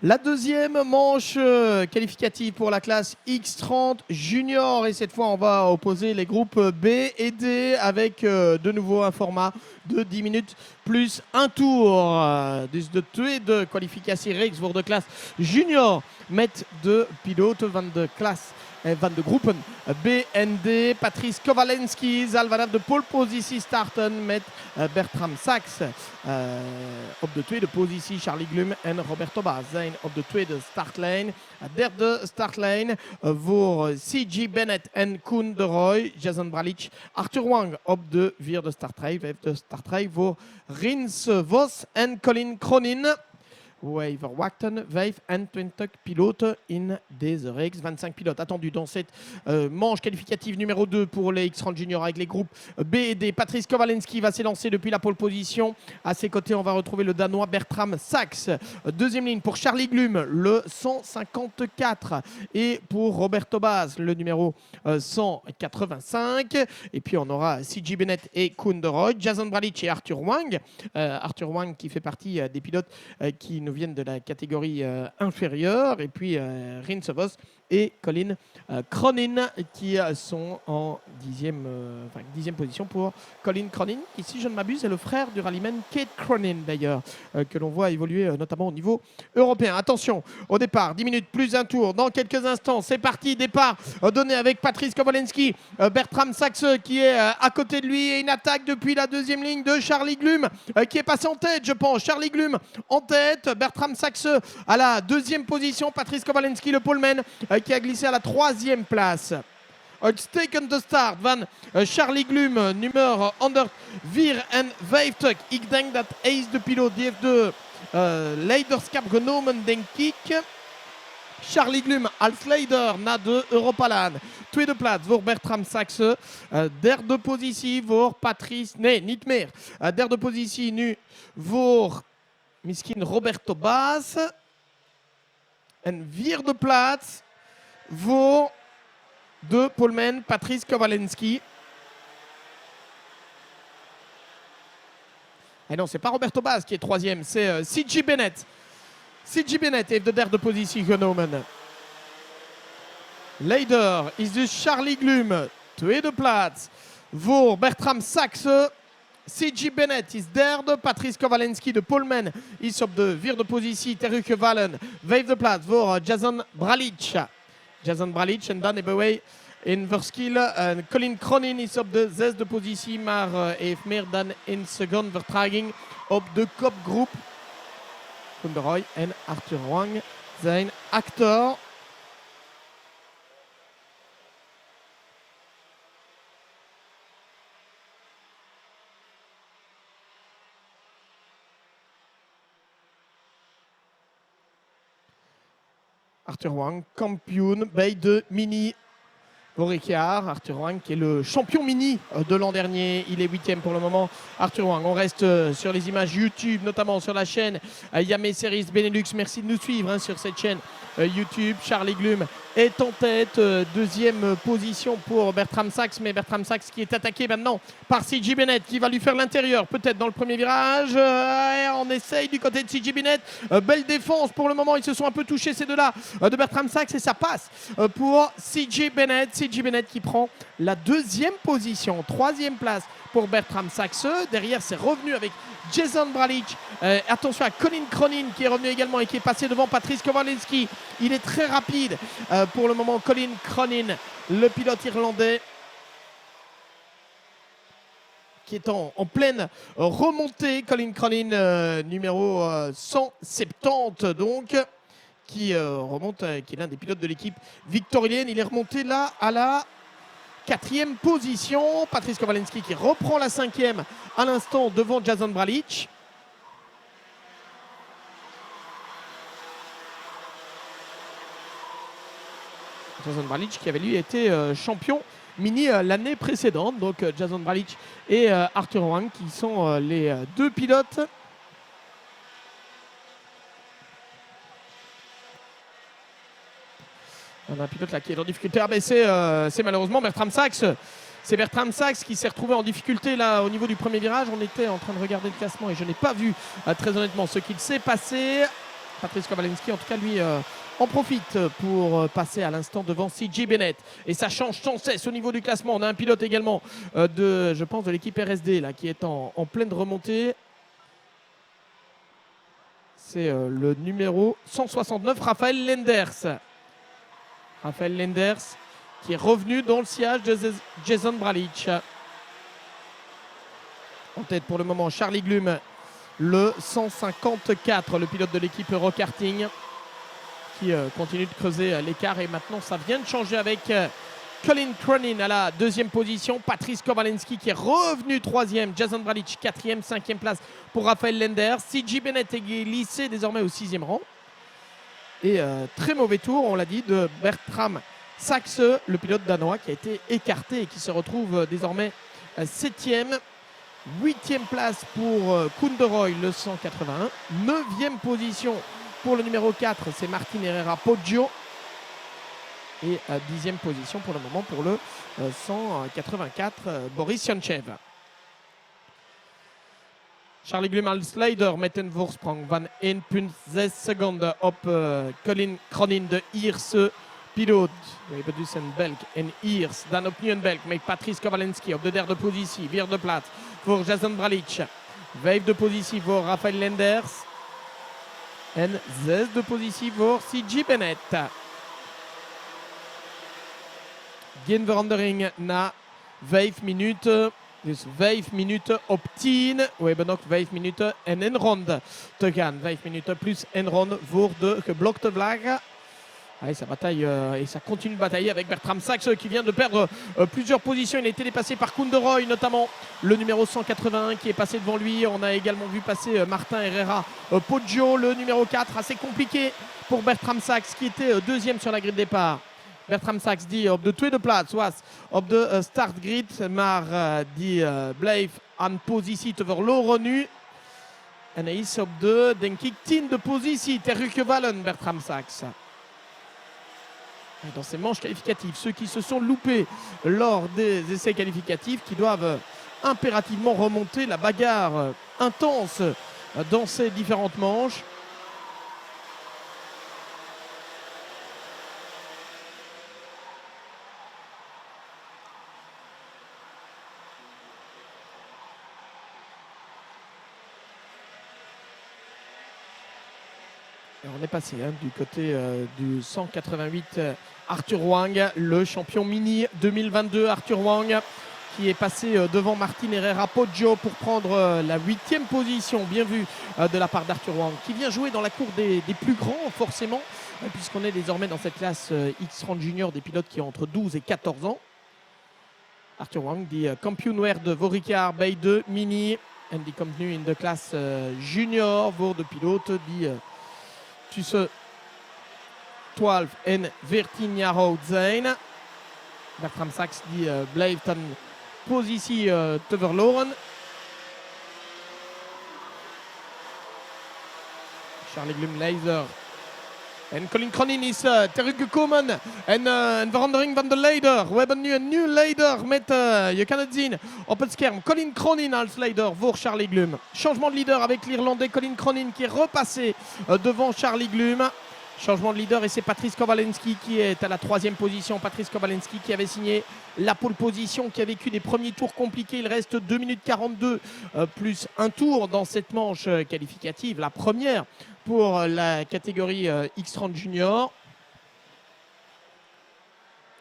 La deuxième manche qualificative pour la classe X30 Junior. Et cette fois, on va opposer les groupes B et D avec de nouveau un format de 10 minutes plus un tour. Dus de tweede kwalificatiereeks voor de klas Junior met de piloten van de klas van de groepen B en D. Patrice Kowalski zal vanaf de polepositie starten met Bertram Sachs. Op de tweede positie Charlie Glum en Roberto Baas zijn op de tweede startlijn. Derde startlijn voor C.G. Bennett en Koen de Roy. Jason Bralic, Arthur Wang op de vierde startrij. Vijfde startrij voor Rins Vos en Colin Cronin. Wij verwachten 25 pilotes in deze reeks. 25 pilotes attendus dans cette manche qualificative numéro 2 pour les X30 Juniors avec les groupes B et D. Patrice Kowalski va s'élancer depuis la pole position. À ses côtés, on va retrouver le Danois Bertram Sachs. Deuxième ligne pour Charlie Glum, le 154. Et pour Roberto Baas, le numéro 185. Et puis on aura C.G. Bennett et Koen de Roy, Jason Bralic et Arthur Wang. Arthur Wang qui fait partie des pilotes qui nous viennent de la catégorie inférieure, et puis Rins Vos et Colin Cronin qui sont en dixième position pour Colin Cronin, qui, si je ne m'abuse, est le frère du rallyman Kate Cronin d'ailleurs, que l'on voit évoluer notamment au niveau européen. Attention, au départ, 10 minutes plus un tour, dans quelques instants, c'est parti, départ donné avec Patrice Kowalski, Bertram Sachs qui est à côté de lui, et une attaque depuis la deuxième ligne de Charlie Glum qui est passé en tête, je pense. Charlie Glum en tête, Bertram Sachs à la deuxième position, Patrice Kowalski, le poleman, qui a glissé à la troisième place. Uitstekend de start van Charlie Glum, nummer 154. Ik denk dat hij is de piloot die heeft de leiderschap genomen, denk ik. Charlie Glum als leider na de Europalane. Tweede plaats voor Bertram Sachs. Derde positie voor Patrice... Nee, niet meer. Derde positie nu voor misschien Roberto Baas. En vierde plaats voor de poleman Patrice Kowalski. Et non, c'est pas Roberto Baas qui est troisième, c'est C.G. Bennett. C.G. Bennett heeft de derde positie genomen. Leider is dus Charlie Glum. Tweede plaats voor Bertram Sachs. C.G. Bennett is derde. Patrice Kowalski, de poleman, is op de vierde positie. Terug Wallen. Vijfde plaats voor Jason Bralic. Jason Bralic en dan hebben wij in verschil. Colin Cronin is op de zesde positie, maar heeft meer dan een seconde vertraging op de kopgroep. Koen de Roy en Arthur Wang zijn acteur. Arthur Wang, kampioen bij de mini vorig jaar. Arthur Wang qui est le champion mini de l'an dernier. Il est 8e pour le moment. Arthur Wang, on reste sur les images YouTube, notamment sur la chaîne Yame Series Benelux. Merci de nous suivre sur cette chaîne YouTube. Charlie Glum est en tête. Deuxième position pour Bertram Sachs, mais Bertram Sachs qui est attaqué maintenant par C.G. Bennett qui va lui faire l'intérieur, peut-être dans le premier virage. On essaye du côté de C.G. Bennett. Belle défense pour le moment. Ils se sont un peu touchés ces deux-là de Bertram Sachs, et ça passe pour C.G. Bennett. C.G. Bennett qui prend la deuxième position. Troisième place pour Bertram Sachs. Derrière, c'est revenu avec Jason Bralic. Attention à Colin Cronin qui est revenu également et qui est passé devant Patrice Kowalski. Il est très rapide pour le moment. Colin Cronin, le pilote irlandais, qui est en pleine remontée. Colin Cronin, numéro 170 donc, qui remonte, qui est l'un des pilotes de l'équipe victorienne. Il est remonté là à la quatrième position. Patrice Kowalski qui reprend la cinquième à l'instant devant Jason Bralic. Jason Bralic qui avait lui été champion mini l'année précédente. Donc Jason Bralic et Arthur Wang qui sont les deux pilotes. On a un pilote là qui est en difficulté. Ah ben c'est malheureusement Bertram Sachs. C'est Bertram Sachs qui s'est retrouvé en difficulté là au niveau du premier virage. On était en train de regarder le classement et je n'ai pas vu très honnêtement ce qu'il s'est passé. Patrice Kowalski, en tout cas, lui, en profite pour passer à l'instant devant CJ Bennett. Et ça change sans cesse au niveau du classement. On a un pilote également je pense, de l'équipe RSD là, qui est en pleine remontée. C'est le numéro 169, Raphaël Lenders. Raphaël Lenders qui est revenu dans le sillage de Jason Bralic. En tête pour le moment, Charlie Glum, le 154, le pilote de l'équipe Eurokarting, qui continue de creuser l'écart. Et maintenant, ça vient de changer avec Colin Cronin à la deuxième position. Patrice Kowalski qui est revenu troisième. Jason Bralic quatrième, cinquième place pour Raphaël Lenders. CJ Bennett est glissé désormais au sixième rang. Et très mauvais tour, on l'a dit, de Bertram Sachs, le pilote danois qui a été écarté et qui se retrouve désormais septième. Huitième place pour Kunderoy, le 181. Neuvième position pour le numéro 4, c'est Martin Herrera Poggio. Et dixième position pour le moment pour le 184, Boris Yonchev. Charlie Glum als leider met een voorsprong van 1,6 seconden op Colin Cronin, de Ierse piloot. We hebben dus een Belg en Iers. Dan opnieuw een Belg met Patrice Kowalski op de derde positie. Vierde plaats voor Jason Bralic. Vijfde positie voor Raphaël Lenders. En zesde positie voor CJ Bennett. Geen verandering na 5 minuten. Dus 5 minuten op 10. We hebben nog 5 minuten en een ronde te gaan. 5 minuten plus een ronde voor de geblokte vlaggen. Allez, ça bataille et ça continue de batailler avec Bertram Sachs qui vient de perdre plusieurs positions. Il a été dépassé par Kunderoy, notamment le numéro 181 qui est passé devant lui. On a également vu passer Martin Herrera Poggio, le numéro 4. Assez compliqué pour Bertram Sachs qui était deuxième sur la grille de départ. Bertram Sachs die op de tweede plaats was op de startgrid, maar die bleef aan positie te verloren nu. En hij is op de, denk ik, 10e positie teruggevallen, Bertram Sachs. Dans ces manches qualificatives, ceux qui se sont loupés lors des essais qualificatifs, qui doivent impérativement remonter la bagarre intense dans ces différentes manches. Et on est passé du côté du 188 Arthur Wang, le champion mini 2022 Arthur Wang, qui est passé devant Martin Herrera Poggio pour prendre la 8e position, bien vu de la part d'Arthur Wang, qui vient jouer dans la cour des plus grands forcément, puisqu'on est désormais dans cette classe X30 Junior des pilotes qui ont entre 12 et 14 ans. Arthur Wang, die kampioen de Vorikar bij de mini en die komt nu in de klas junior voor de piloten die tussen 12 en 14 jaar oud zijn. Bertram Sachs die blijft een positie te verloren. Charlie Glum leider. En Colin Cronin is teruggekomen. En een verandering van de leider. We hebben nu een nieuwe leider met, je kan het zien op het scherm, Colin Cronin als leider voor Charlie Glum. Changement de leader avec l'Irlandais Colin Cronin qui est repassé devant Charlie Glum. Changement de leader et c'est Patrice Kowalski qui est à la 3e position. Patrice Kowalski qui avait signé la pole position, qui a vécu des premiers tours compliqués. Il reste 2 minutes 42 plus un tour dans cette manche qualificative, la première pour la catégorie X30 Junior.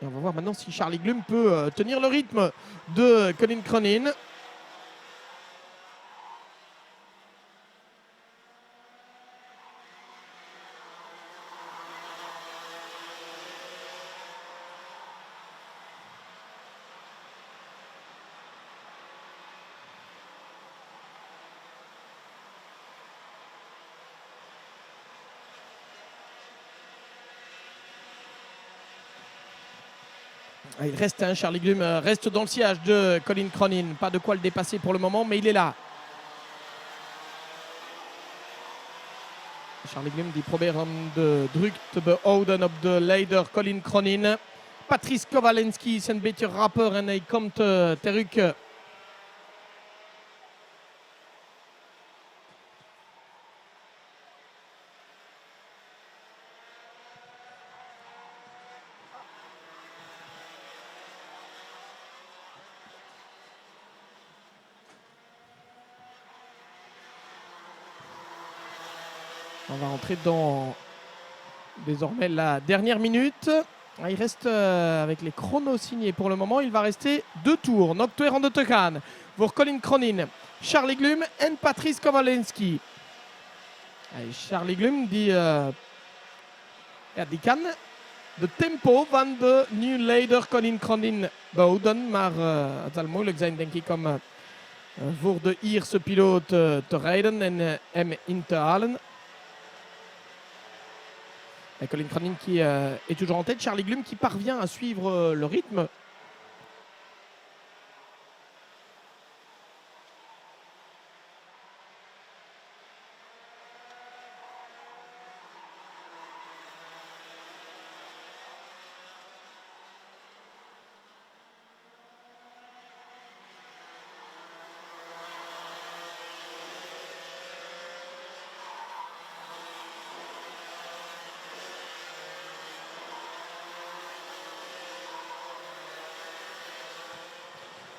Et on va voir maintenant si Charlie Glum peut tenir le rythme de Colin Cronin. Il reste, Charlie Glum reste dans le sillage de Colin Cronin. Pas de quoi le dépasser pour le moment, mais il est là. Charlie Glum die probeert hem de druk te behouden op de leider Colin Cronin. Patrice Kowalski is een beetje rapper en hij komt terug. On va entrer dans désormais la dernière minute. Il reste avec les chronos signés pour le moment. Il va rester 2 tours. Nog 2 ronde te gaan voor Colin Cronin, Charlie Glum en Patrice Kowalski. Charlie Glum die kan de tempo van de nieuwe leider Colin Cronin behouden. Maar het zal moeilijk zijn, denk ik, om voor de Ierse piloot te rijden en hem in te halen. Colin Cronin qui est toujours en tête. Charlie Glum qui parvient à suivre le rythme.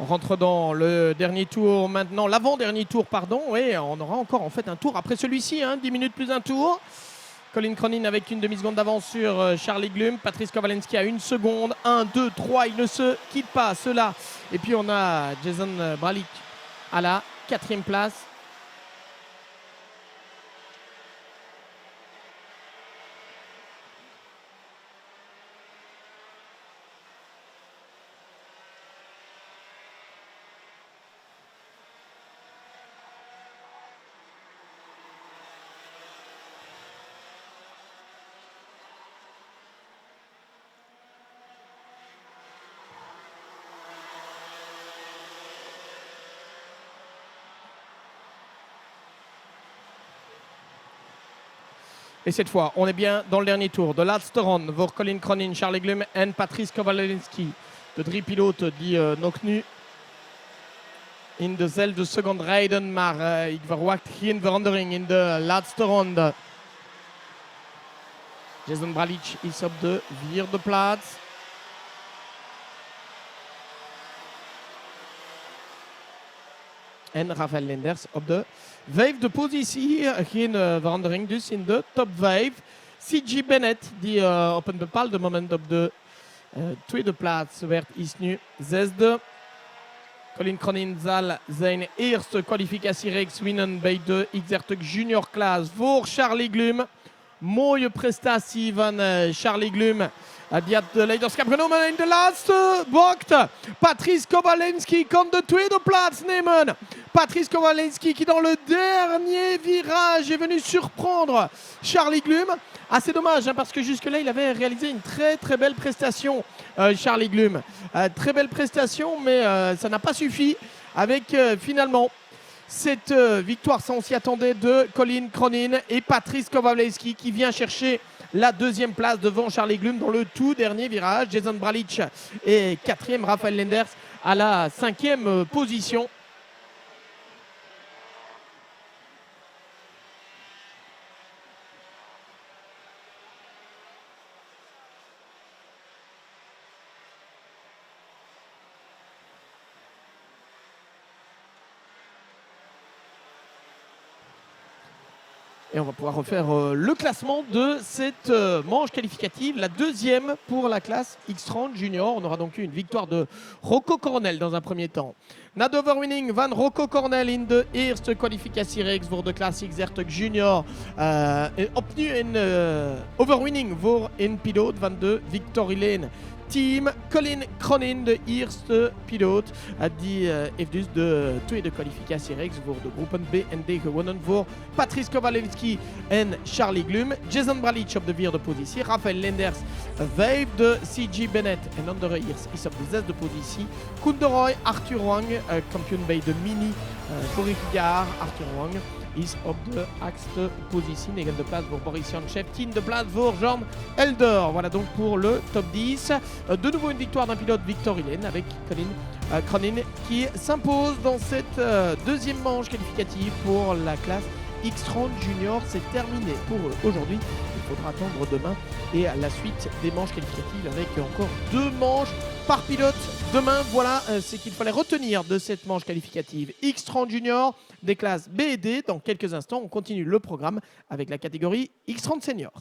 On rentre dans le dernier tour maintenant, l'avant-dernier tour, pardon. Et on aura encore en fait un tour après celui-ci, 10 minutes plus un tour. Colin Cronin avec une demi-seconde d'avance sur Charlie Glum. Patrice Kowalski à 1 seconde. 1, 2, 3, il ne se quitte pas, ceux-là. Et puis on a Jason Bralic à la 4e place. Et cette fois, on est bien dans le dernier tour. De laatste ronde voor Colin Cronin, Charlie Glum en Patrice Kowalski. De 3 piloten die nog nu in dezelfde seconde rijden. Maar ik verwacht geen verandering in de laatste ronde. Jason Bralic is op de 4e plaats. En Rafael Lenders op de 5e positie. Geen verandering dus in de top 5. C.G. Bennett, die op een bepaald moment op de 2e plaats werd, is nu 6e. Colin Cronin zal zijn eerste kwalificatiereeks winnen bij de XR Junior Class voor Charlie Glum. Mooie prestatie van Charlie Glum. Die had de leiderschap genomen in de laatste bocht. Patrice Kowalski kan de 2e plaats nemen. Patrice Kowalski qui dans le dernier virage est venu surprendre Charlie Glum. C'est dommage parce que jusque-là il avait réalisé une très belle prestation, Charlie Glum. Très belle prestation, mais ça n'a pas suffi avec finalement cette victoire, ça on s'y attendait, de Colin Cronin et Patrice Kowalski qui vient chercher la 2e place devant Charlie Glum dans le tout dernier virage. Jason Bralic est 4e, Rafael Lenders à la 5e position. Et on va pouvoir refaire le classement de cette manche qualificative, la 2e pour la classe X30 Junior. On aura donc eu une victoire de Rocco Cornell dans un premier temps. Na de overwinning van Rocco Cornell in de eerste kwalificatiereeks voor de klasse XR Junior. Opnieuw een overwinning voor een piloot van de Victory Lane team. Colin Cronin, de eerste piloot, die heeft dus de tweede kwalificatiereeks voor de groepen B en D gewonnen voor Patrice Kowalski en Charlie Glum. Jason Bralic op de 4e positie. Rafael Lenders 5e. C.G. Bennett en andere Iers is op de 6e positie. Koen de Roy, Arthur Wang, kampioen bij de mini vorig jaar. Arthur Wang is op de 8e positie. 9e place pour Boris Yanchev. 10e place pour Jean Elder. Voilà donc pour le top 10. De nouveau une victoire d'un pilote Victory Lane avec Colin Cronin qui s'impose dans cette 2e manche qualificative pour la classe X30 Junior, c'est terminé pour eux aujourd'hui. Il faudra attendre demain et à la suite des manches qualificatives avec encore 2 manches par pilote. Demain, voilà ce qu'il fallait retenir de cette manche qualificative X30 Junior des classes B et D. Dans quelques instants, on continue le programme avec la catégorie X30 Senior.